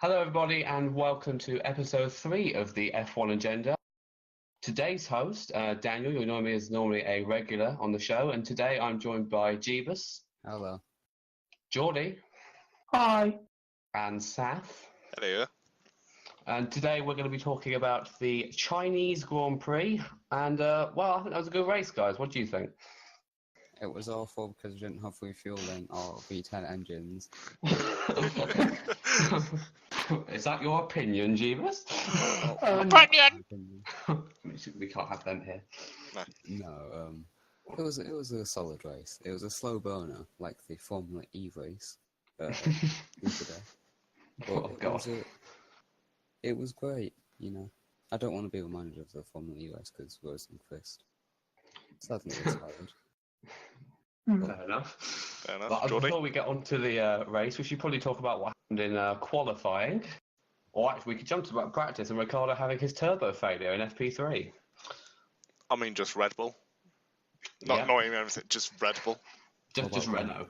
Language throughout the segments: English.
Hello, everybody, and welcome to episode 3 of the F1 Agenda. Today's host, Daniel, you know me as normally a regular on the show, and today I'm joined by Jeebus. Hello. Geordie. Hi. And Saf. Hello. And today we're going to be talking about the Chinese Grand Prix, and, I think that was a good race, guys. What do you think? It was awful because we didn't have refueling or V10 engines. Is that your opinion, Jeebus? Opinion! We can't have them here. No, it was a solid race. It was a slow burner, like the Formula E race the other day. But it was great, you know. I don't want to be reminded of the Formula E race because Rose and Chris. Sadly, it's hard. Fair enough. But before we get on to the race, we should probably talk about what happened in qualifying. Or actually, we could jump to about practice and Ricciardo having his turbo failure in FP3. I mean, just Red Bull. Not even everything, just Red Bull. Just Renault.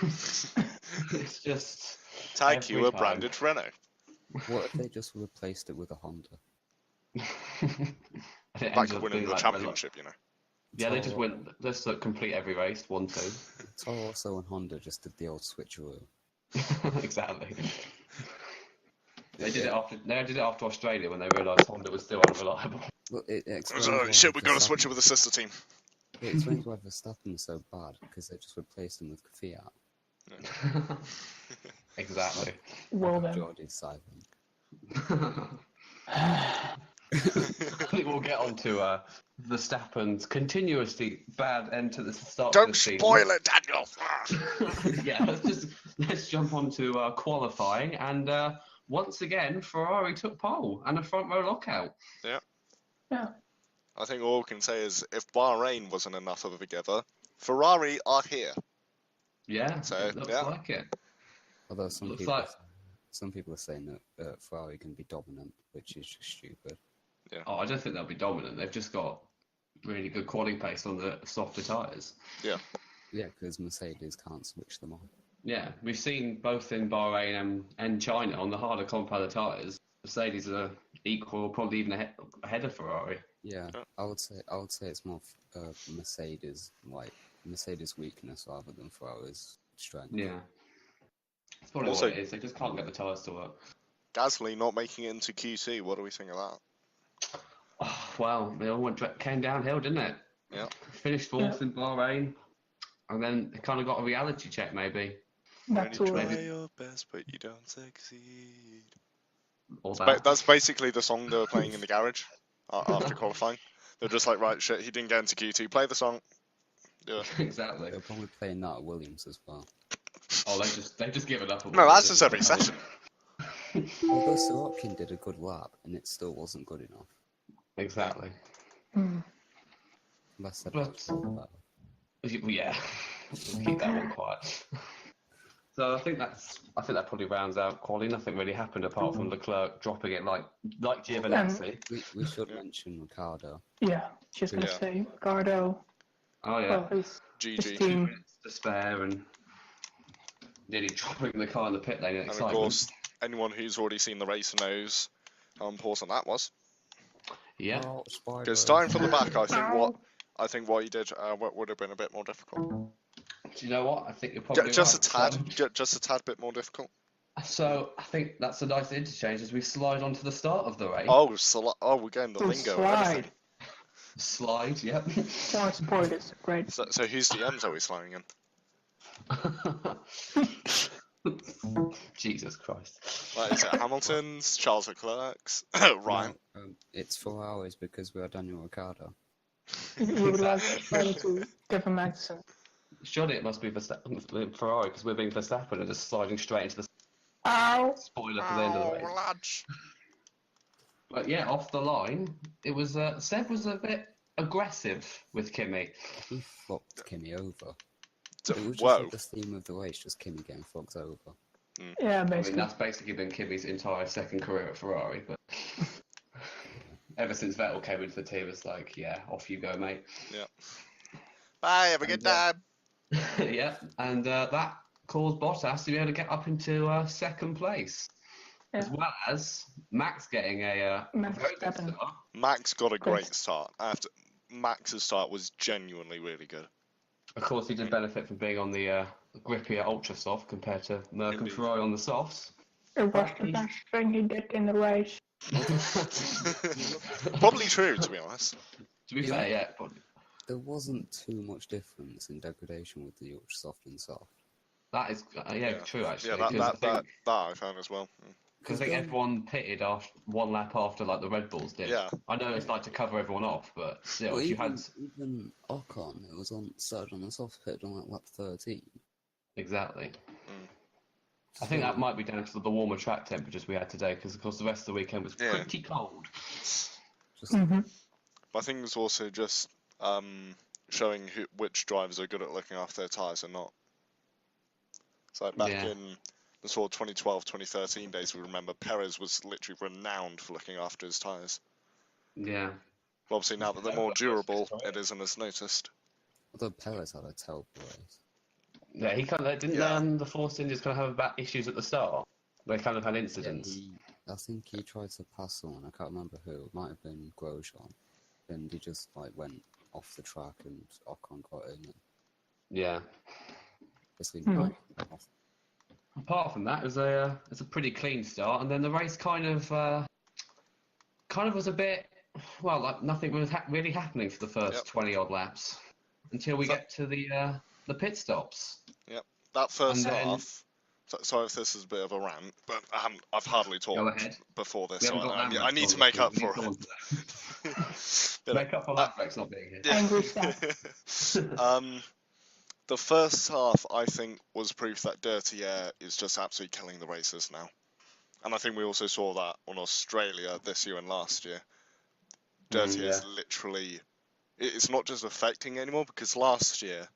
It's just... Tag you a branded Renault. What if they just replaced it with a Honda? Back to winning the championship, you know. Yeah, they just went. Let's complete every race, 1-2. Toro and Honda just did the old switcheroo. Exactly. They did it after Australia when they realised Honda was still unreliable. Well, shit, we got to switch it with the sister team. It explains why Verstappen is so bad, because they just replaced him with Fiat. Yeah. Exactly. Well then. Geordie's silent. I think we'll get on to Verstappen's continuously bad end to the start of the season. Don't spoil it, Daniel! Yeah, let's jump on to qualifying, and once again, Ferrari took pole and a front row lockout. Yeah. I think all we can say is, if Bahrain wasn't enough of a giver, Ferrari are here. Yeah, So, it looks like it. Although some people are saying that Ferrari can be dominant, which is just stupid. Yeah. Oh, I don't think they'll be dominant. They've just got really good quality pace on the softer tyres. Yeah. Yeah, because Mercedes can't switch them on. Yeah, we've seen both in Bahrain and China on the harder compound tyres. Mercedes are equal, probably even ahead of Ferrari. Yeah, I would say it's more Mercedes weakness rather than Ferrari's strength. Yeah, that's probably what it is. They just can't get the tyres to work. Gasly not making it into Q2. What do we think of that? Oh, well, they all came downhill, didn't it? Yeah. Finished fourth in Bahrain, and then they kind of got a reality check, maybe. That's all. Try your best, but you don't succeed. That. That's basically the song they were playing in the garage after qualifying. They're just like, right, shit, he didn't get into Q2. Play the song. Do it. Exactly. They're probably playing that at Williams as well. Oh, they just give it up. No, that's just every session. Although Sorokin did a good lap, and it still wasn't good enough. Exactly. Unless they'd Yeah, keep that one quiet. So I think that probably rounds out quality. Nothing really happened apart from Leclerc dropping it like Giovinazzi. We should mention Ricciardo. Yeah, just gonna say Ricardo. Oh yeah. His GG. 2 minutes to spare and nearly dropping the car in the pit lane in And excitement. of course, anyone who's already seen the race knows how important that was. Yeah. Because starting from the back, I think what he did would have been a bit more difficult. Do you know what? I think you're probably just right. just a tad bit more difficult. So I think that's a nice interchange as we slide on to the start of the race. We're getting the lingo and everything. Slide, yep. More spoilers, great. So whose DMs are we sliding in? Jesus Christ. Like, is it Hamilton's, Charles Leclerc's, Ryan? No, it's Ferraris because we are Daniel Ricciardo. You would like to give a Madison. Surely it must be Ferrari because we're being Verstappen and just sliding straight into the spoiler for the end of the race. Lads. But yeah, off the line, it was Seb was a bit aggressive with Kimi. He fucked Kimi over. It was just Whoa. like the theme of the race, just Kimi getting fucked over. Yeah, I mean, basically. that's basically been Kimi's entire second career at Ferrari, but ever since Vettel came into the team, it's like, yeah, off you go, mate. Yeah. Bye, have a good time. Yeah, and that caused Bottas to be able to get up into second place. as well as Max getting a very good start. Max got a great start. Max's start was genuinely really good. Of course, he did benefit from being on the grippier ultra soft compared to Merck and Ferrari on the softs. It was the best thing he did in the race. Probably true, to be honest. To be fair, yeah. Probably. There wasn't too much difference in degradation with the ultra soft and soft. That is, true actually. Yeah, that I found as well. Because I think everyone pitted after one lap after, like the Red Bulls did. Yeah. I know it's like to cover everyone off, but still, well, if you even Ocon, it was started on the soft pit on like lap 13. Exactly. I think that might be down to the warmer track temperatures we had today, because of course the rest of the weekend was pretty cold. I think it's also just showing which drivers are good at looking after their tyres and not. So back in the sort of 2012, 2013 days, we remember Perez was literally renowned for looking after his tyres. Yeah. But obviously now that they're more durable, it isn't as noticed. Although Perez had a terrible race. Yeah, he kind of didn't. The Force Indians kind of have issues at the start. They kind of had incidents. Yeah, I think he tried to pass someone. I can't remember who. It might have been Grosjean, and he just went off the track, and Ocon got in. Yeah. Apart from that, it's a pretty clean start, and then the race kind of was a bit nothing was really happening for the first 20 odd laps until we get to the pit stops. Yep, that first half. Sorry if this is a bit of a rant, but I've hardly talked before this, so I need to make up for it. Make up for Alex not being here. Angry stuff. The first half, I think, was proof that dirty air is just absolutely killing the races now. And I think we also saw that on Australia this year and last year. Dirty air is literally... It's not just affecting anymore, because last year,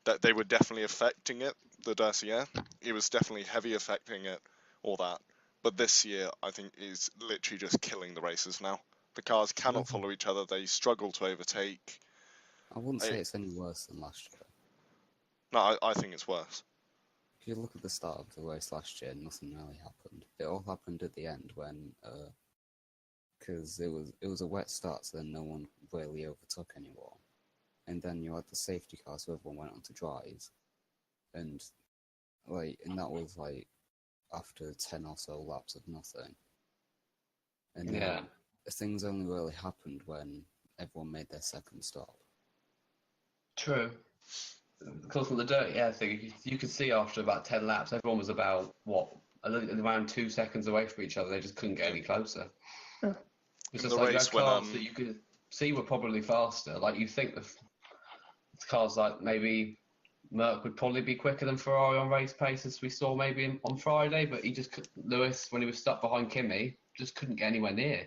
that they were definitely affecting it, the dirty air. It was definitely heavy affecting it, all that. But this year, I think, is literally just killing the races now. The cars cannot follow each other. They struggle to overtake. I wouldn't say it's any worse than last year. No, I think it's worse. If you look at the start of the race last year, nothing really happened. It all happened at the end when, because it was a wet start, so then no one really overtook anyone. And then you had the safety car, so everyone went on to dries. And that was after 10 or so laps of nothing. And then things only really happened when everyone made their second stop. True. Because of the dirty air thing, you could see after about 10 laps, everyone was about, around 2 seconds away from each other. They just couldn't get any closer. It's just like those cars that you could see were probably faster. Like, you think the cars like maybe Merck would probably be quicker than Ferrari on race pace, as we saw maybe on Friday, but Lewis, when he was stuck behind Kimi, just couldn't get anywhere near.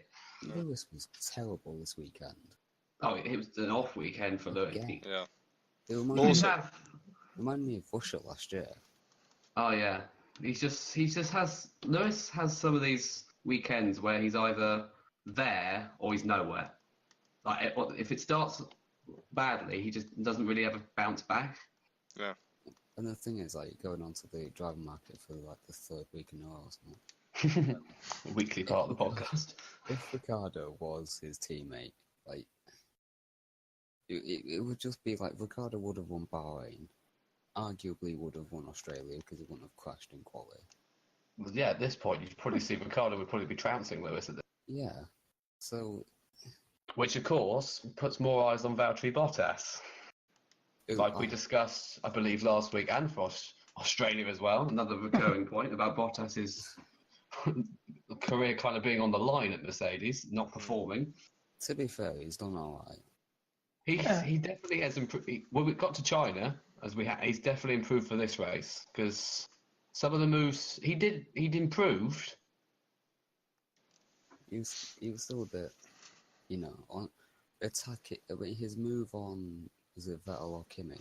Lewis was terrible this weekend. Oh, it was an off weekend for Lewis. Yeah. It reminded me of Russia last year. Oh yeah, Lewis has some of these weekends where he's either there or he's nowhere. Like if it starts badly, he just doesn't really ever bounce back. Yeah. And the thing is, going on to the driving market for the third week in a row or something. Weekly part of the podcast. If Ricciardo was his teammate, it would just be Ricciardo would have won Bahrain, arguably would have won Australia because he wouldn't have crashed in quali. Well, yeah, at this point, you'd probably see Ricciardo would probably be trouncing Lewis at this. Yeah, so... Which, of course, puts more eyes on Valtteri Bottas. We discussed, I believe, last week and for Australia as well. Another recurring point about Bottas's career kind of being on the line at Mercedes, not performing. To be fair, he's done all right. He definitely has improved. When we got to China, he's definitely improved for this race, because some of the moves he'd improved. He was still a bit, on attack. His move on, is it Vettel or Kimi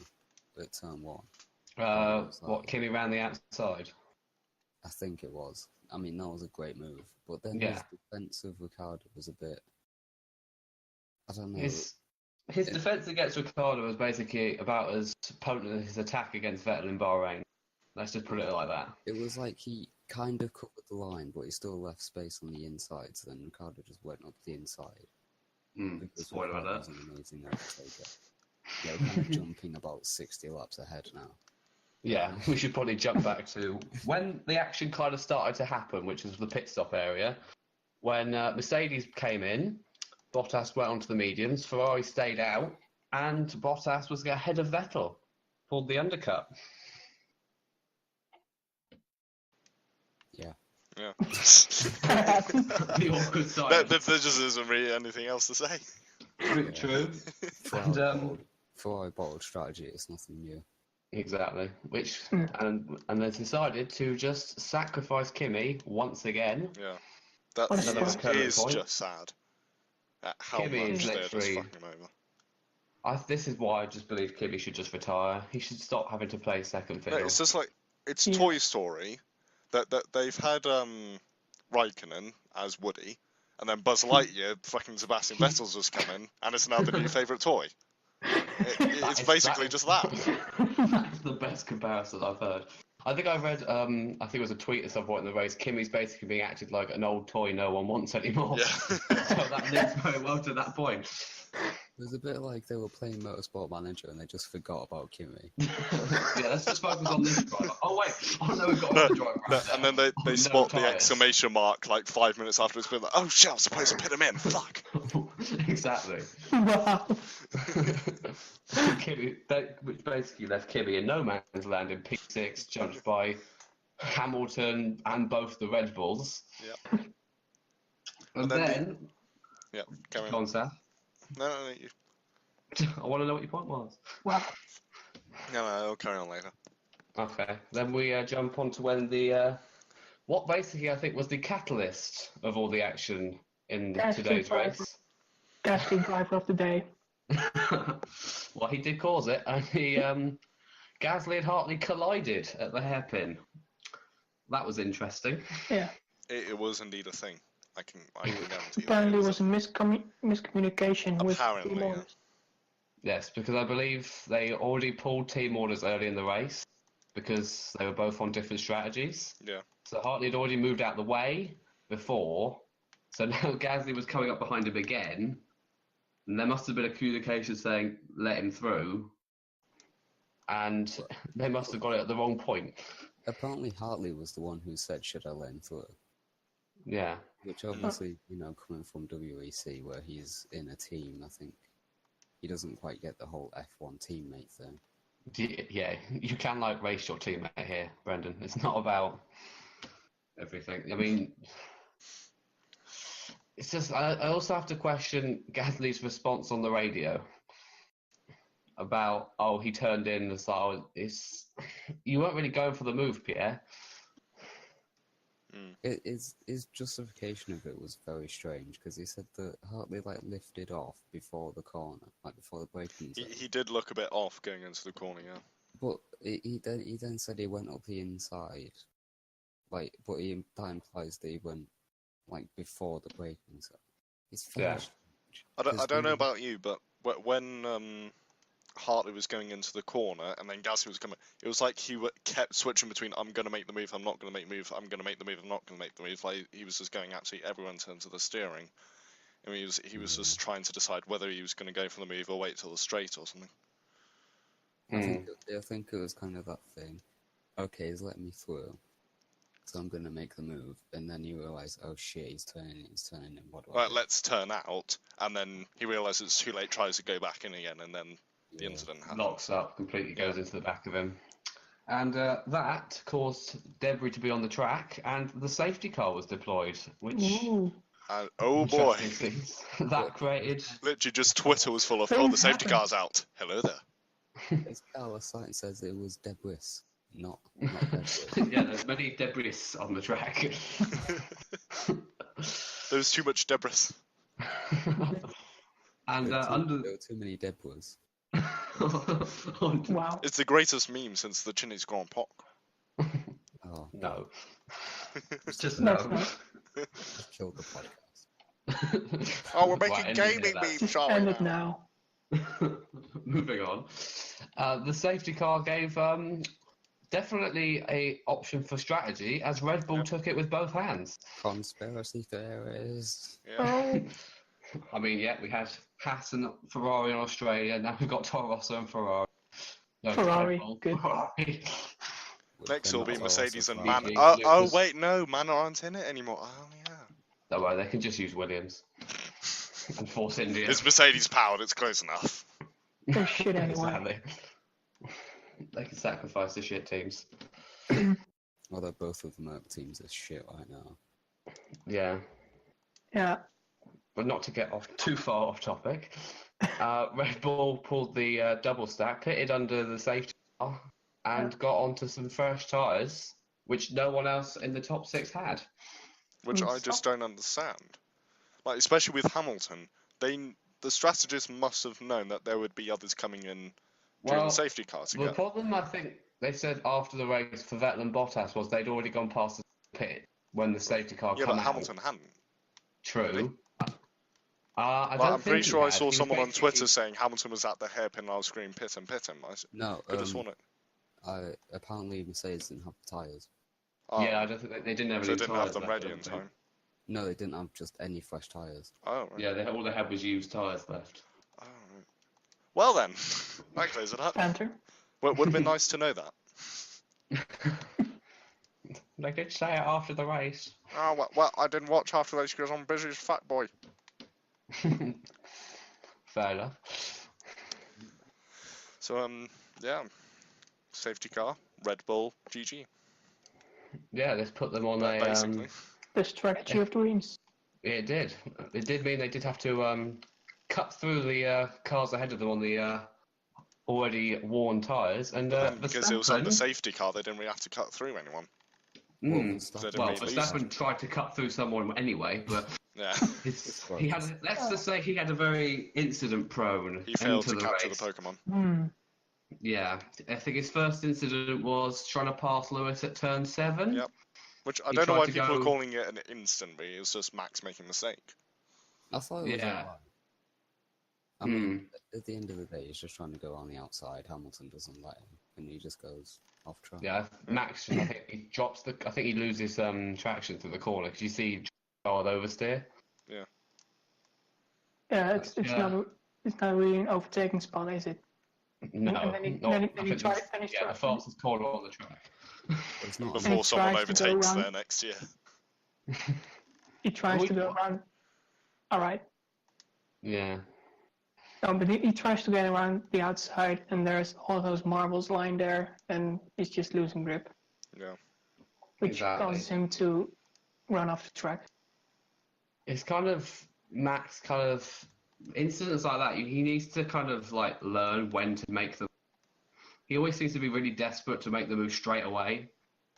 at turn 1? Kimi ran the outside? I think it was. I mean, that was a great move, but then his defense of Ricciardo was a bit. I don't know. His defence against Ricciardo was basically about as potent as his attack against Vettel in Bahrain. Let's just put it like that. It was like kind of covered the line, but he still left space on the inside, so then Ricciardo just went up the inside. Spoiler alert. Was an amazing overtaker. Yeah, we're kind of jumping about 60 laps ahead now. Yeah, we should probably jump back to when the action kind of started to happen, which was the pit stop area. When Mercedes came in, Bottas went onto the mediums, Ferrari stayed out, and Bottas was ahead of Vettel, pulled the undercut. Yeah. Yeah. The awkward side. There just isn't really anything else to say. True. Ferrari bottled strategy, it's nothing new. Exactly. And they decided to just sacrifice Kimi once again. Yeah. That is just sad. How Kimi much is they're just literally fucking over. This is why I just believe Kimi should just retire. He should stop having to play second fiddle. No, it's just like Toy Story that they've had Raikkonen as Woody, and then Buzz Lightyear, fucking Sebastian Vettel's just come in, and it's now the new favourite toy. It's basically just that. That's the best comparison I've heard. I think I read, I think it was a tweet at some point in the race, Kimi's basically being acted like an old toy no one wants anymore. Yeah. So that links very well to that point. It was a bit like they were playing Motorsport Manager and they just forgot about Kimi. Yeah, let's just focus on this driver. Oh wait, no, we've got another driver. And then they spot the exclamation mark like 5 minutes after it's been like, oh shit, I'm supposed to put him in, fuck. Exactly. Wow. Which basically left Kimi in no man's land in P6, judged by Hamilton and both the Red Bulls. Yeah. And then yeah, carry go on, Seth. No, you. I want to know what your point was. Wow. No, I'll carry on later. Okay. Then we jump on to when the what basically I think was the catalyst of all the action in today's race. Gasly driver of the day. Well, he did cause it, and Gasly and Hartley collided at the hairpin. That was interesting. Yeah. It was indeed a thing. I can guarantee. Apparently, it was a miscommunication with team orders. Yes, because I believe they already pulled team orders early in the race because they were both on different strategies. Yeah. So Hartley had already moved out the way before, so now Gasly was coming up behind him again, and there must have been a communication saying let him through, and they must have got it at the wrong point. Apparently, Hartley was the one who said, "Should I let him through?" Yeah. Which obviously, coming from WEC where he's in a team, I think he doesn't quite get the whole F1 teammate thing. Yeah, you can race your teammate here, Brendan. It's not about everything. I mean, it's just I also have to question Gasly's response on the radio about he turned in and so you weren't really going for the move, Pierre. His justification of it was very strange because he said that Hartley lifted off before the corner, before the braking zone. He did look a bit off going into the corner, yeah. But he then said he went up the inside, but that implies that he went before the braking zone. It's very strange. I don't know about you, but when Hartley was going into the corner and then Gasly was coming, it was like he kept switching between I'm going to make the move, I'm not going to make the move, I'm going to make the move, I'm not going to make the move. He was just going absolutely everywhere in terms of the steering. I mean, he was just trying to decide whether he was going to go for the move or wait till the straight or something. I think it was kind of that thing. Okay, he's letting me through, so I'm going to make the move. And then you realise, oh shit, he's turning in. What do I do? Let's turn out. And then he realises it's too late, tries to go back in again, and then the incident happens. Locks up, completely goes into the back of him. And that caused debris to be on the track, and the safety car was deployed, which... And oh boy. That created... Literally just Twitter was full of, the safety car's out. Hello there. His car sign says it was debris, not debris. Yeah, there's many debris on the track. There's too much debris. And there were too many debris. Wow. It's the greatest meme since the Chinese Grand Prix. Oh. No. It's just no. Just killed the podcast. We're making gaming memes, shall we? End it now. Moving on. The safety car gave definitely a option for strategy, as Red Bull took it with both hands. Conspiracy theories. Yeah. I mean, yeah, we had Haas and Ferrari in Australia. Now we've got Toro Rosso and Ferrari. No, Ferrari, good. Ferrari. Next will be Mercedes and Man. Man. Oh wait, no, Man aren't in it anymore. Oh yeah. Don't worry, they can just use Williams and Force India. It's Mercedes powered. It's close enough. They're shit anyway. Exactly. They can sacrifice the shit teams. Although both of the Merc teams are shit right now. Yeah. Yeah. But not to get off too far off topic, Red Bull pulled the double stack, pitted under the safety car, and got onto some fresh tyres, which no one else in the top 6 had. Which I just don't understand. Like, especially with Hamilton, the strategists must have known that there would be others coming in during the safety car to The problem, I think, they said after the race for Vettel and Bottas was they'd already gone past the pit when the safety car came out. Yeah, but Hamilton hadn't. True. I'm pretty sure I saw someone on Twitter saying Hamilton was at the hairpin and I was screaming pit him. No, could have sworn it. Apparently Mercedes didn't have the tyres. Yeah, I don't think they didn't have any tyres. They didn't have them ready in time. No, they didn't have just any fresh tyres. Oh, right. Yeah, all they had was used tyres left. Oh, right. Well then, that clears it up. Banter. Well, it would have been nice to know that. They did say it after the race. Oh, well, I didn't watch after the race because I'm busy as fat boy. Fair enough. So, yeah. Safety car, Red Bull, GG. Yeah, let's put them on basically. The strategy of dreams. It did. It did mean they did have to cut through the cars ahead of them on the already worn tyres. And because it was on the safety car, they didn't really have to cut through anyone. Well, Verstappen tried to cut through someone anyway, but yeah, he had. Let's just say he had a very incident-prone. He failed to capture the Pokemon. Yeah, I think his first incident was trying to pass Lewis at turn 7. Yep. Which I don't know why people are calling it an instant, but it was just Max making a mistake. I thought it was alright. I mean, at the end of the day, he's just trying to go on the outside. Hamilton doesn't let him, and he just goes off track. Yeah, Max, I think he drops the. I think he loses traction through the corner because you see hard oversteer. Yeah. Yeah, it's not really an overtaking spot, is it? No, then he tries. The fastest corner on the track. It's not before someone overtakes there next year. He tries to go around. All right. Yeah. No, but he tries to get around the outside, and there's all those marbles lying there, and he's just losing grip. Yeah. Which causes him to run off the track. It's kind of Max incidents like that. He needs to kind of like learn when to make them. He always seems to be really desperate to make the move straight away.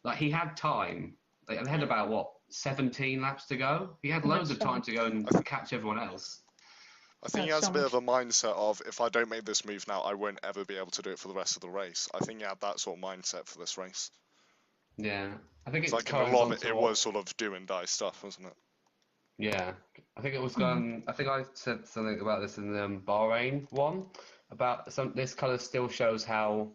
Like he had time. They had about 17 laps to go. He had loads of time to go and catch everyone else. I think he has a bit of a mindset of, if I don't make this move now, I won't ever be able to do it for the rest of the race. I think he had that sort of mindset for this race. Yeah. I think it's like in a lot of it was sort of do and die stuff, wasn't it? Yeah. I think it was I think I said something about this in the Bahrain one, about this kind of still shows how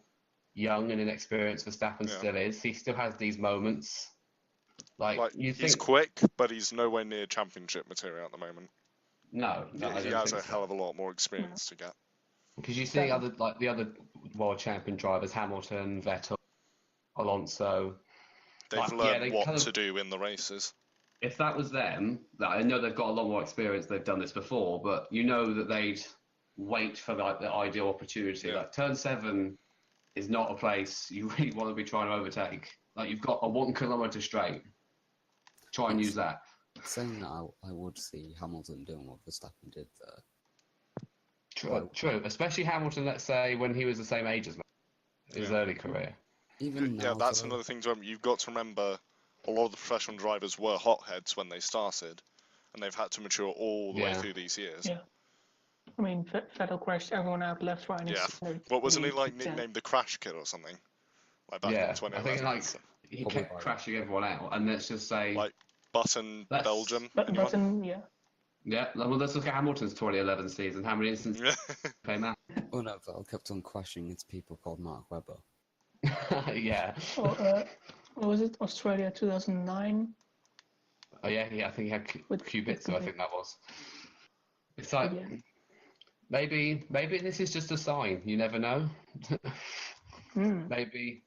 young and inexperienced Verstappen still is. He still has these moments. He's quick, but he's nowhere near championship material at the moment. No, he has a hell of a lot more experience to get. Because you see the other world champion drivers, Hamilton, Vettel, Alonso. They've learned what to do in the races. If that was them, I know they've got a lot more experience. They've done this before, but you know that they'd wait for the ideal opportunity. Yeah. Like turn 7 is not a place you really want to be trying to overtake. Like you've got a 1 kilometre straight. Try and use that. Saying that, I would see Hamilton doing what Verstappen did there. True. Especially Hamilton, let's say, when he was the same age as his early career. Even now, that's another thing to remember. You've got to remember, a lot of the professional drivers were hotheads when they started, and they've had to mature all the way through these years. Yeah. I mean, Vettel crashed everyone out left, right, and What wasn't he nicknamed the Crash Kid or something? Like back in 2011. I think he kept crashing everyone out, and let's just say Button, Belgium. Button, yeah. Yeah, well, let's look at Hamilton's 2011 season. How many instances came out? Oh no, Vettel kept on crashing into people called Mark Webber. Yeah. Or, what was it? Australia 2009? Oh yeah, I think he had Kubica, I think that was. It's like, maybe this is just a sign, you never know. Maybe,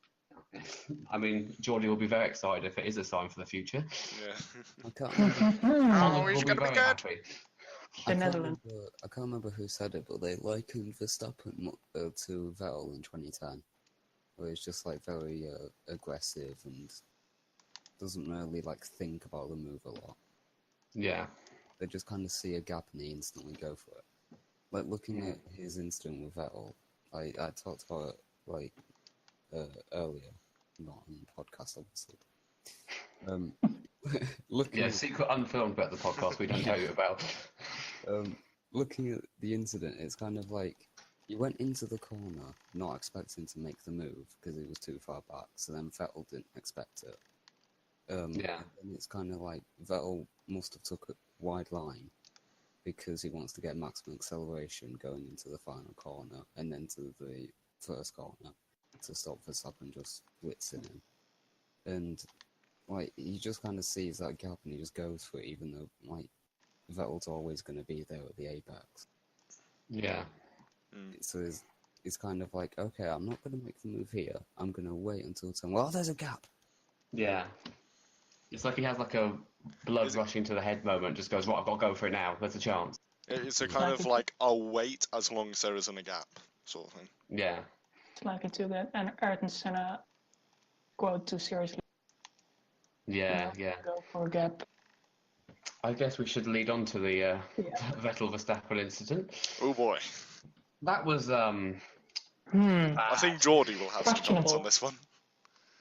I mean, Geordie will be very excited if it is a sign for the future. Yeah. I can't remember. Oh, he's going to be good. Happy. The Netherlands. I can't remember who said it, but they likened Verstappen to Vettel in 2010, where he's just like very aggressive and doesn't really like think about the move a lot. Yeah. They just kind of see a gap and they instantly go for it. Like looking at his incident with Vettel, I talked about it like earlier, not on the podcast obviously. Secret unfilmed about the podcast we don't tell you about. Looking at the incident, it's kind of like he went into the corner not expecting to make the move because he was too far back, so then Vettel didn't expect it. And it's kind of like Vettel must have took a wide line because he wants to get maximum acceleration going into the final corner and then to the first corner to stop Verstappen just blitzing him. And like he just kind of sees that gap and he just goes for it, even though like Vettel's always going to be there at the apex. Yeah. So it's kind of like, okay, I'm not going to make the move here. I'm going to wait until it's well, there's a gap. Yeah. It's like he has like a blood rushing to the head moment. Just goes, right, I've got to go for it now. There's a chance. It's a kind of like, I'll wait as long as there isn't a gap, sort of thing. Yeah. It's like it took an Ayrton Senna quote too seriously. Yeah. Go for a gap. I guess we should lead on to the Vettel-Verstappen incident. Oh boy. That was I think Geordie will have some comments on this one.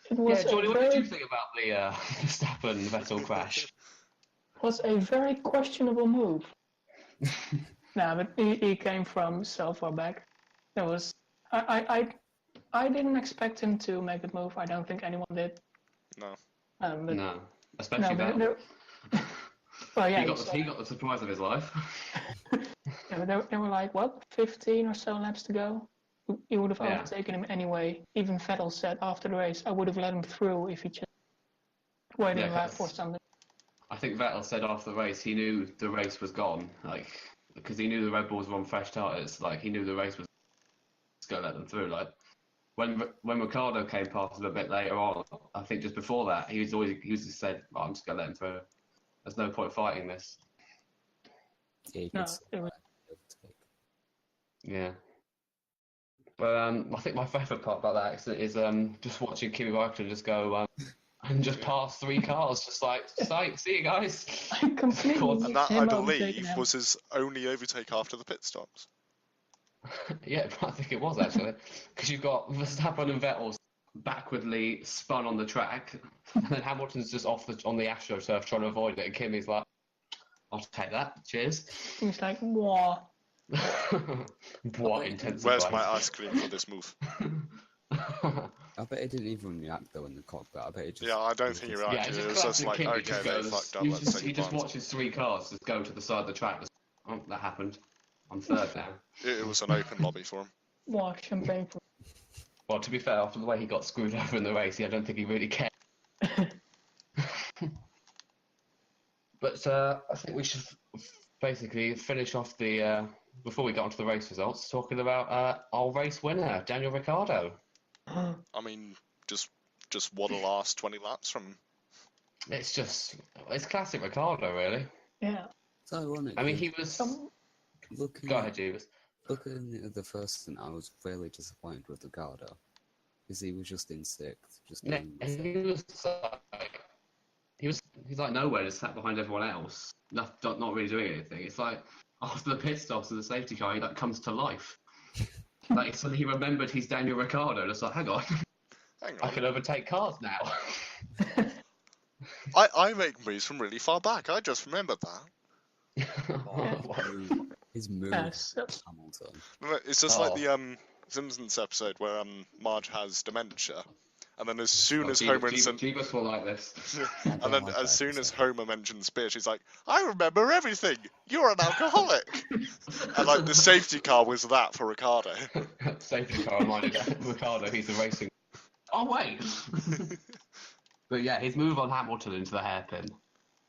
Geordie, what did you think about the Verstappen-Vettel crash? It was a very questionable move. But he came from so far back. It was I didn't expect him to make the move. I don't think anyone did. No. No, especially Vettel. Well, yeah, he got the surprise of his life. But they were like, what, 15 or so laps to go? He would have overtaken him anyway. Even Vettel said after the race, I would have let him through if he just waited a lap or something. I think Vettel said after the race he knew the race was gone, because he knew the Red Bulls were on fresh tyres. He knew the race was going to let them through. When Ricciardo came past him a bit later on, I think just before that, he just said, I'm just going to let him through. There's no point fighting this. Yeah. But I think my favourite part about that accident is just watching Kimi Räikkönen just go and just pass 3 cars, just like, see you guys. And that, I believe, was his only overtake after the pit stops. Yeah, I think it was actually, because you've got Verstappen and Vettel backwardly spun on the track, and then Hamilton's just on the AstroTurf trying to avoid it, and Kimi's like, I'll take that, cheers. He's like, wah. Intensive. Where's my ice cream for this move? I bet he didn't even react though in the cockpit. I bet he just... Yeah, I don't think he reacted. It was just like, okay, they fucked up. He just watches 3 cars just go to the side of the track. Oh, that happened. I'm third now. It was an open lobby for him. Wow, champagne for him. Well, to be fair, after the way he got screwed over in the race, I don't think he really cared. But I think we should basically finish off the before we get onto the race results, talking about our race winner, Daniel Ricciardo. I mean, just what the last 20 laps from. It's classic Ricciardo, really. Yeah. So ironic. I mean, he was. Go ahead, Jeeves. Looking at the first stint, I was really disappointed with Ricciardo because he was just in 6th. He's like nowhere, just sat behind everyone else, not really doing anything. It's like after the pit stops and the safety car, he comes to life. So he remembered he's Daniel Ricciardo, and it's like, hang on. I can overtake cars now. I make moves from really far back. I just remembered that. His move, Hamilton. It's just like the Simpsons episode where Marge has dementia, and then as soon as Homer and Jeebus will like this. And then as soon as Homer mentions beer, she's like, "I remember everything. You're an alcoholic." And like the safety car was that for Ricciardo. Safety car reminded Ricciardo he's a racing. Oh wait. But yeah, his move on Hamilton into the hairpin.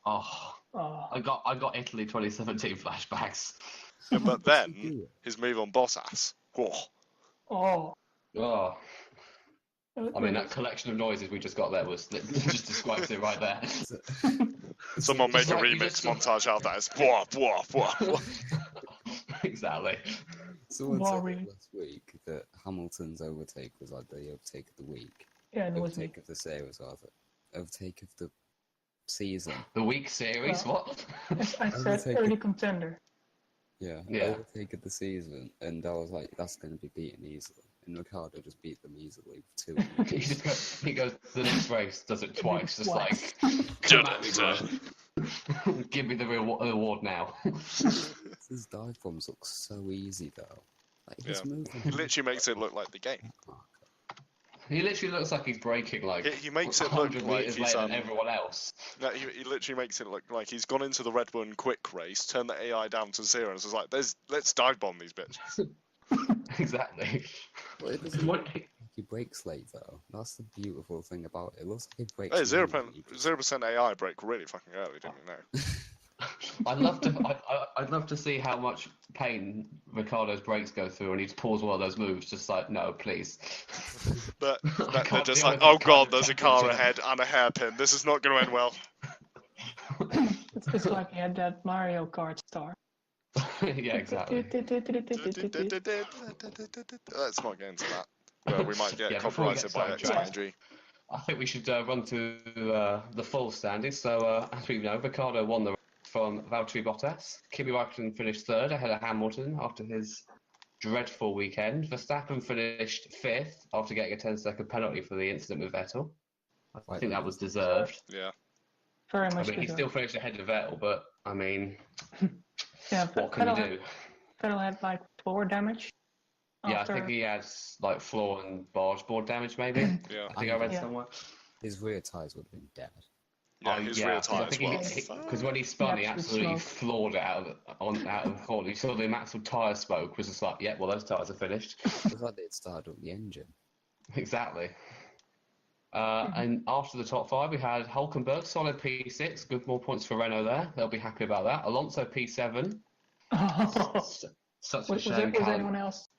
Oh. I got Italy 2017 flashbacks. Yeah, but then his move on Bottas. Oh. I mean, that collection of noises we just got there just describes it right there. Someone make a remix montage out of that. It's bwah, bwah, bwah, bwah. Exactly. Someone said last week that Hamilton's overtake was like the overtake of the week. Yeah, it was overtake of the series, rather. Overtake of the season. The week series? Well, what? I said early contender. Yeah, overtake of the season, and I was like, that's going to be beaten easily. And Ricciardo just beat them easily with 2. he goes to the next race, does it twice, just like, give me the real award now. His dive bombs look so easy, though. Like, he literally makes it look like the game. He literally looks like he's braking like he makes it look like he's later than everyone else. No, he literally makes it look like he's gone into the Red Bull quick race, turned the AI down to 0, and it's like, let's dive bomb these bitches. Exactly. Well, it doesn't look like he brakes late though. That's the beautiful thing about it. It looks like he brakes. Hey, 0% AI brake really fucking early, didn't you know? I'd love to see how much pain Ricciardo's brakes go through and he'd pause one of those moves, just like, no, please. But they're just like, oh god, there's a car ahead and a hairpin. This is not going to end well. It's like he had that Mario Kart star. Yeah, exactly. Let's not get into that. Well, we might get copyrighted by XING. I think we should run to the full standings. So, as we know, Ricciardo won the race from Valtteri Bottas. Kimi Raikkonen finished third ahead of Hamilton after his dreadful weekend. Verstappen finished fifth after getting a 10-second penalty for the incident with Vettel. I think that was deserved. Yeah. Very much. I mean, he still finished ahead of Vettel, but I mean, what can you do? Vettel had like floor damage. Yeah, I think he had like floor and barge board damage, maybe. Yeah. I think I read somewhere. His rear tyres would have been dead. Yeah, his rear tyres because when he spun, he absolutely floored it out of the corner. You saw the maximum tyre smoke was just like, yeah, well, those tyres are finished. It was like they'd started up the engine. Exactly. And after the top 5, we had Hülkenberg, solid P6, good more points for Renault there. They'll be happy about that. Alonso P7. Such a shame.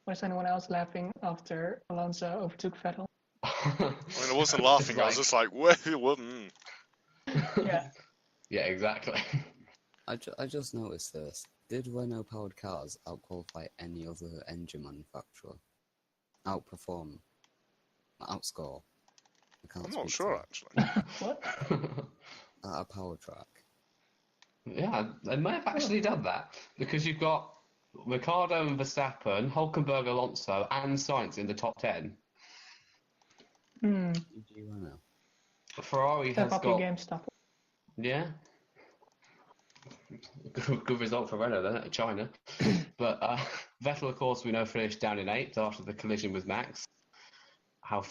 Was anyone else laughing after Alonso overtook Vettel? I mean, I wasn't laughing. I was just like, wait, Yeah. Yeah, exactly. I just noticed this. Did Renault-powered cars outqualify any other engine manufacturer? Outscore? I'm not sure, actually. What? At a power track. Yeah, they may have actually done that, because you've got Ricciardo and Verstappen, Hülkenberg, Alonso, and Sainz in the top 10. Ferrari has got... game stuff. Yeah. Good result for Renault then at China. But Vettel, of course, we know finished down in 8th after the collision with Max. I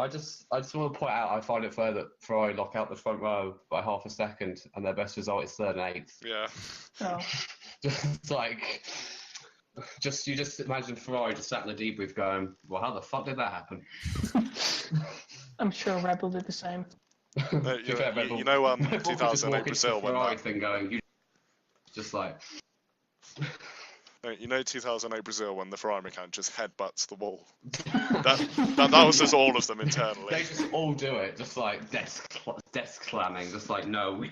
just want to point out, I find it fair that Ferrari lock out the front row by half a second, and their best result is 3rd and 8th. Yeah. Oh. Just like, you just imagine Ferrari just sat in the debrief going, well, how the fuck did that happen? I'm sure Red Bull did the same. You know, 2008 Brazil when Ferrari thing going, just like. You know 2008 Brazil when the Ferrari mechanic just headbutts the wall? that was just all of them internally. They just all do it, just like desk slamming, just like, no.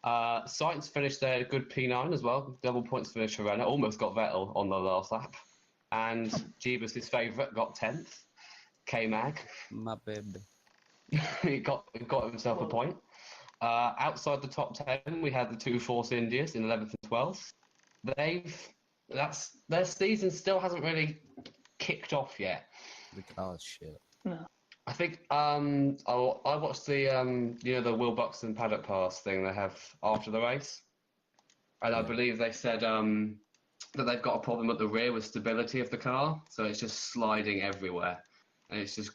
Sainz finished there, good P9 as well, double points finish for Renault, almost got Vettel on the last lap. And Jeebus' favourite, got 10th, K-Mag. My baby. he got himself a point. Outside the top 10, we had the 2 Force Indias in 11th and 12th. Their season still hasn't really kicked off yet. The car's shit. No. I think I watched the the Will Buxton paddock pass thing they have after the race, and I believe they said that they've got a problem at the rear with stability of the car, so it's just sliding everywhere, and it's just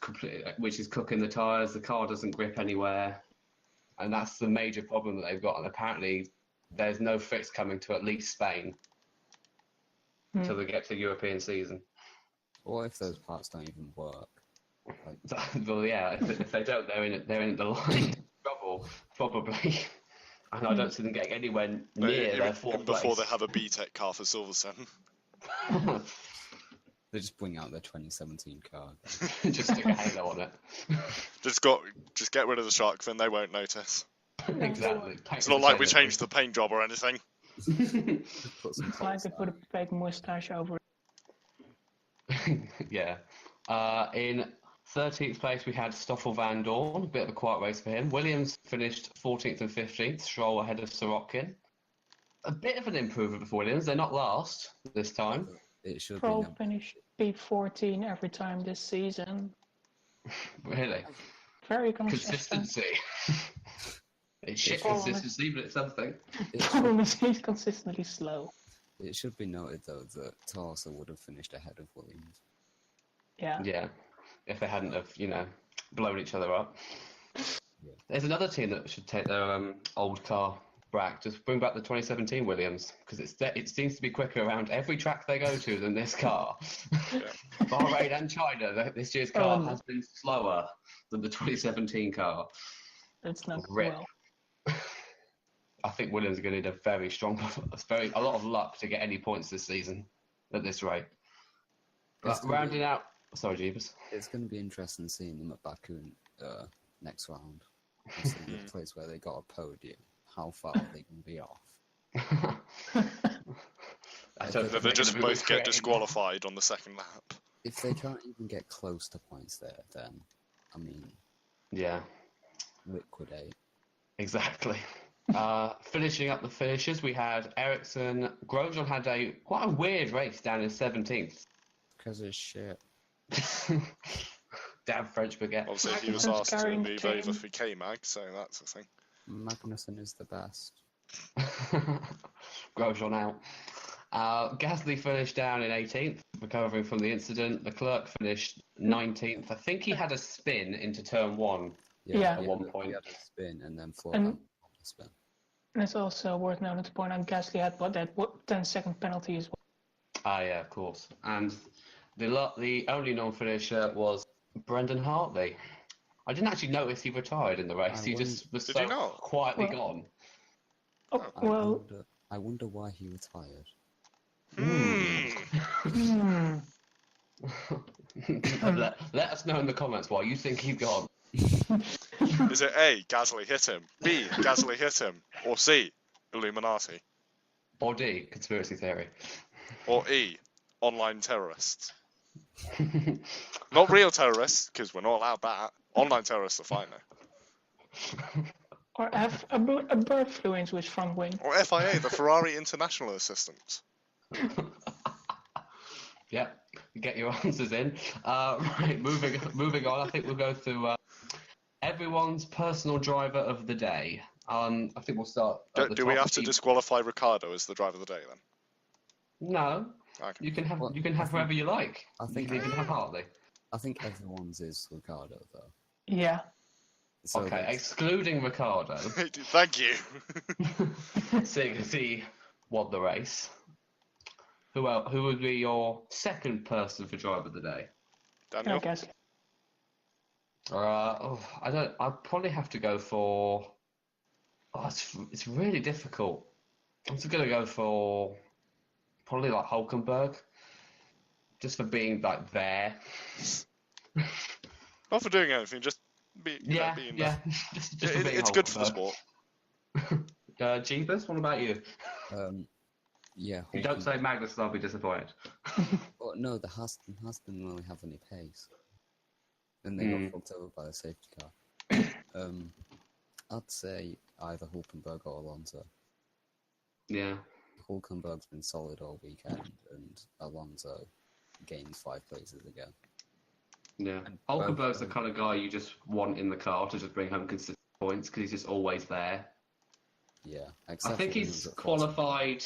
which is cooking the tyres. The car doesn't grip anywhere, and that's the major problem that they've got. And apparently, there's no fix coming to at least Spain until they get to the European season. Or if those parts don't even work. Well, yeah, if they don't, they're in the line of trouble, probably. And I don't see them getting anywhere near their fourth place. Before they have a BTEC car for Silverstone. They just bring out their 2017 car. Just stick a halo on it. Just get rid of the shark fin, they won't notice. Exactly. It's not like we changed the paint job or anything. It's like they put a fake mustache over it. Yeah. In 13th place, we had Stoffel Van Dorn. A bit of a quiet race for him. Williams finished 14th and 15th. Stroll ahead of Sorokin. A bit of an improvement for Williams. They're not last this time. It should Stroll finished P14 every time this season. Really? Very consistent. Consistency. It's shit consistency, but it's something. The problem is he's consistently slow. It should be noted, though, that Tarsa would have finished ahead of Williams. Yeah. Yeah. If they hadn't have, blown each other up. Yeah. There's another team that should take their old car back. Just bring back the 2017 Williams, because it seems to be quicker around every track they go to than this car. Bahrain and China, this year's car has been slower than the 2017 car. That's not Rip. well. I think Williams are going to need a very strong, a lot of luck to get any points this season at this rate. But rounding out, sorry, Jeebus. It's going to be interesting seeing them at Baku next round. The place where they got a podium. How far are they going to be off? They just both get disqualified on the second lap. If they can't even get close to points there, then, I mean... Yeah. Liquidate. Exactly. Finishing up the finishes, we had Ericsson. Grosjean had quite a weird race down in 17th. Because it's shit. Damn French baguette. Obviously, he was asked to move over for K-Mag, so that's the thing. Magnussen is the best. Grosjean out. Gasly finished down in 18th, recovering from the incident. Leclerc finished 19th. I think he had a spin into turn 1 at one point. He had a spin and then floored out the spin. And it's also worth noting to point out Gasly had that 10-second penalty as well. Yeah, of course. And the only non-finisher was Brendan Hartley. I didn't actually notice he retired in the race. He just was so quietly gone. Oh, well... I wonder why he retired. Let us know in the comments why you think he's gone. Is it A, Gasly hit him, B, Gasly hit him, or C, Illuminati? Or D, conspiracy theory. Or E, online terrorists? Not real terrorists, because we're not allowed that. Online terrorists are fine though. Or F, a bird flew into his front wing. Or FIA, the Ferrari International Assistants. Yep, get your answers in. Right, moving on. I think we'll go to everyone's personal driver of the day. I think we'll start. Do we have to disqualify Ricciardo as the driver of the day then? No. Okay. You can have whoever you like. I think you can have Hartley. I think everyone's is Ricciardo though. Yeah. So okay, excluding Ricciardo. Thank you. Seeing as he won the race. Who would be your second person for driver of the day? Daniel? I guess. I'd probably have to go for... it's really difficult. I'm just going to go for probably like Hülkenberg. Just for being like there. Not for doing anything, just being there. Just for being it's good for the sport. Jeebus, what about you? Yeah. If you don't say Magnus, I'll be disappointed. Well, no, the Haas didn't really have any pace. And they got fucked over by the safety car. I'd say either Hülkenberg or Alonso. Yeah. Hülkenberg's been solid all weekend, and Alonso gains 5 places again. Yeah. Hülkenberg's the kind of guy you just want in the car to just bring home consistent points because he's just always there. Yeah. I think he's qualified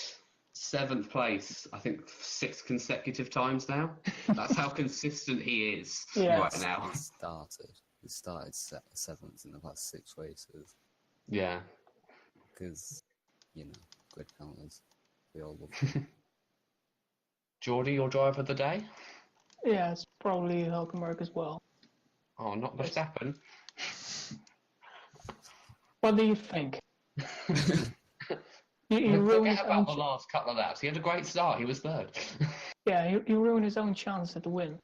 7th place, I think 6 consecutive times now. That's how consistent he is right now. He started 7th in the past 6 races. Yeah. Because, grid counters. We all love them. Geordie, your driver of the day? Yeah, it's probably Hülkenberg as well. Oh, not Verstappen. What do you think? He ruined Forget his about the last couple of laps. He had a great start. He was third. Yeah, he ruined his own chance at the win.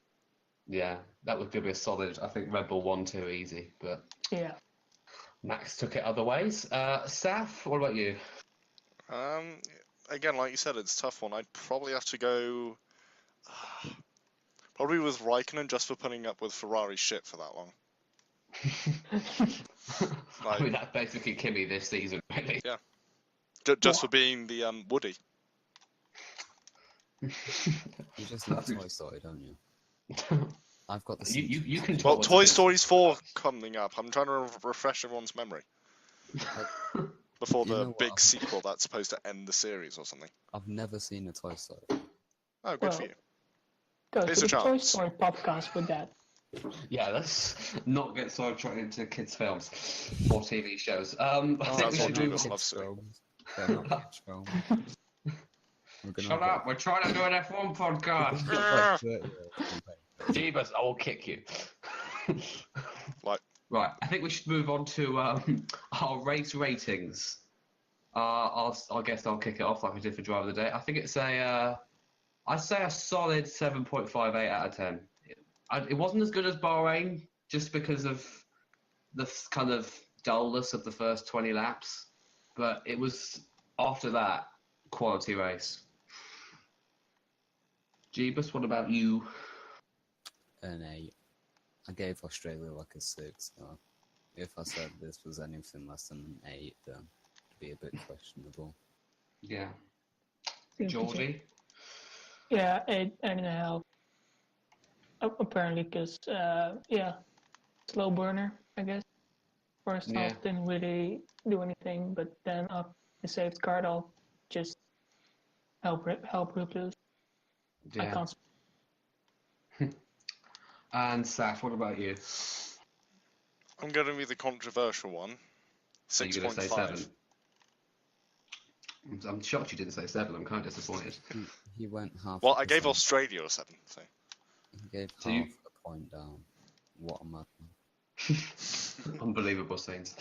Yeah, that was going to be a solid. I think Red Bull 1-2 easy, but yeah, Max took it other ways. Saf, what about you? Again, like you said, it's a tough one. I'd probably have to go. Probably with Raikkonen, just for putting up with Ferrari's shit for that long. I mean, that's basically Kimi this season, really. Yeah. Just for being the Woody. You just love Toy Story, don't you? I've got the. You can. Well, Toy Story's 4 coming up. I'm trying to refresh everyone's memory. Before the big sequel that's supposed to end the series or something. I've never seen a Toy Story. Oh, good for you. Go to the Toy Story podcast with that. Yeah, let's not get sidetracked into kids' films or TV shows. That's what Douglas loves to do. Shut up, we're trying to do an F1 podcast. Jeebus, I will kick you. Right, I think we should move on to our race ratings. I guess I'll kick it off like we did for Driver of the Day. I think it's I'd say a solid 7.58 out of 10. It wasn't as good as Bahrain, just because of the kind of dullness of the first 20 laps. But it was, after that, quality race. Jeebus, what about you? An 8. I gave Australia like a 6. So if I said this was anything less than an 8, then it'd be a bit questionable. Yeah. Georgie? Yeah, 8.5. Apparently, because, slow burner, I guess. First half didn't really do anything, but then up the safety car, I'll just help replace. Yeah. I can't. And Saf, what about you? I'm going to be the controversial one. 6.5. I'm shocked you didn't say 7. I'm kind of disappointed. He went half. Well, I gave Australia a 7. So. He gave half a point down. What a madman. Unbelievable scenes.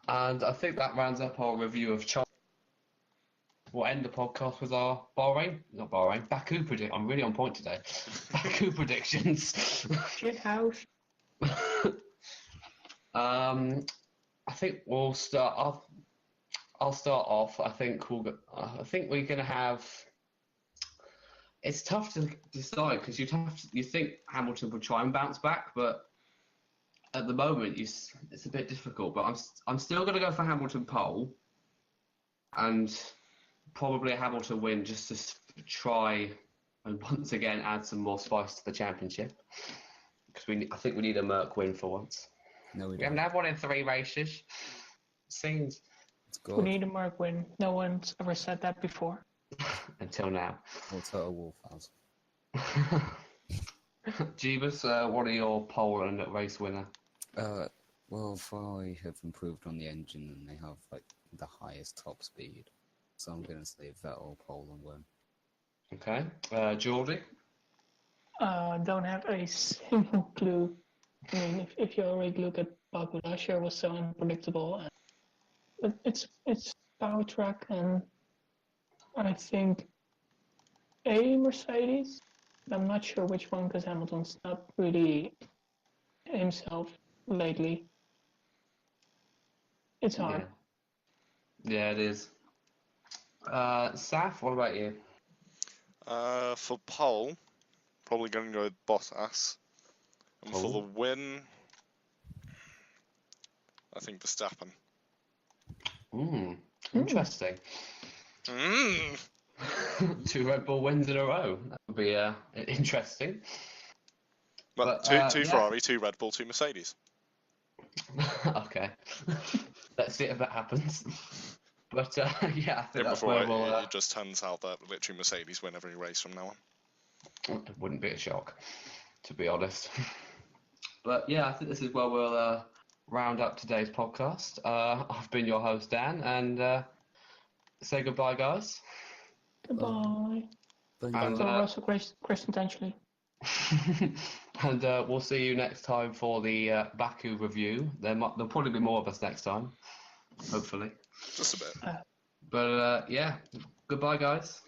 And I think that rounds up our review of China. We'll end the podcast with our Baku predict. I'm really on point today. Baku predictions. Shit house. I think we'll start off. I'll start off. I think we're going to have. It's tough to decide because you think Hamilton would try and bounce back, but at the moment it's a bit difficult. But I'm still going to go for Hamilton pole, and probably a Hamilton win just to try and once again add some more spice to the championship. Because I think we need a Merc win for once. No, we haven't had one in 3 races. Seems. We need a Merc win. No one's ever said that before. Until now. Or Total Wolf has. Jeebus, what are your pole and race winner? Well, Ferrari have improved on the engine and they have like the highest top speed. So I'm going to say Vettel, pole and win. Okay. Geordie? Don't have a single clue. I mean, if you already look at Baku last year, it was so unpredictable. But it's power track, and I think a Mercedes. I'm not sure which one because Hamilton's not really himself lately. It's hard. Yeah, it is. Saf, what about you? For pole, probably going to go with Bottas. And for the win, I think Verstappen. Interesting. 2 Red Bull wins in a row. That would be interesting. But two Ferrari, 2 Red Bull, 2 Mercedes. Okay. Let's see if that happens. But I think that's before where it just turns out that literally Mercedes win every race from now on. It wouldn't be a shock, to be honest. But I think this is where we'll round up today's podcast. I've been your host, Dan, and say goodbye, guys. Goodbye. And also Chris intentionally. And we'll see you next time for the Baku review. There'll probably be more of us next time, hopefully. Just a bit. But yeah, goodbye, guys.